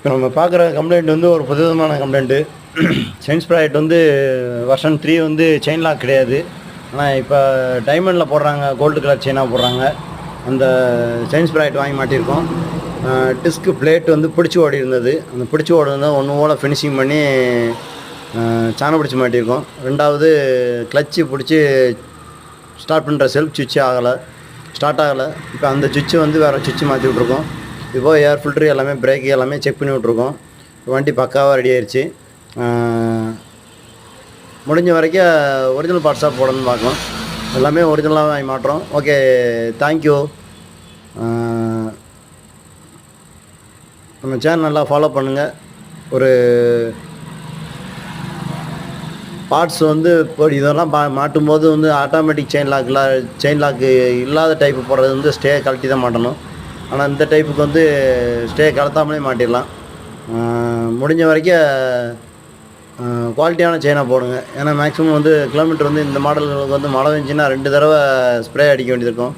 இப்போ நம்ம பார்க்குற கம்ப்ளைண்ட் வந்து ஒரு புதுவிதமான கம்ப்ளைண்ட்டு. செயின் ஸ்ப்ராக்கெட் வந்து வெர்ஷன் 3 வந்து செயின் லாக் கிடையாது. ஆனால் இப்போ டைமண்டில் போடுறாங்க, கோல்டு கலர் செயினாக போடுறாங்க. அந்த செயின் ஸ்ப்ராக்கெட் வாங்கி மாட்டியிருக்கோம். டிஸ்க்கு பிளேட் வந்து பிடிச்சி ஓடி இருந்தது. அந்த பிடிச்சி ஓடுனதை ஒன்று போல் ஃபினிஷிங் பண்ணி சாணம் பிடிச்சி மாட்டியிருக்கோம். ரெண்டாவது கிளச்சு பிடிச்சி ஸ்டார்ட் பண்ணுற செல்ஃப் சுவிட்சே ஸ்டார்ட் ஆகலை. இப்போ அந்த சுவிட்சு வந்து வேறு சுவிட்சு மாற்றி விட்ருக்கோம். இப்போ ஏர் ஃபில்ட்ரு எல்லாமே பிரேக்கு எல்லாமே செக் பண்ணி விட்ருக்கோம். வண்டி பக்காவாக ரெடி ஆயிடுச்சு. முடிஞ்ச வரைக்கும் ஒரிஜினல் பார்ட்ஸாக போடணும்னு பார்க்கணும். எல்லாமே ஒரிஜினலாக வாங்கி மாட்டுறோம். Okay, thank you. நம்ம சேனல் நல்லா ஃபாலோ பண்ணுங்கள். ஒரு பார்ட்ஸ் வந்து இப்போ இதெல்லாம் மாட்டும்போது வந்து ஆட்டோமேட்டிக் செயின் லாக்கு இல்லாத டைப்பு போடுறது வந்து ஸ்டே கழட்டி தான் மாட்டணும். ஆனால் இந்த டைப்புக்கு வந்து ஸ்டே கலத்தாமலே மாட்டிடலாம். முடிஞ்ச வரைக்கும் குவாலிட்டியான செயினாக போடுங்க. ஏன்னா மேக்ஸிமம் வந்து கிலோமீட்டர் வந்து இந்த மாடல்களுக்கு வந்து மழை வந்துச்சுன்னா 2 தடவை ஸ்ப்ரே அடிக்க வேண்டியது இருக்கும்.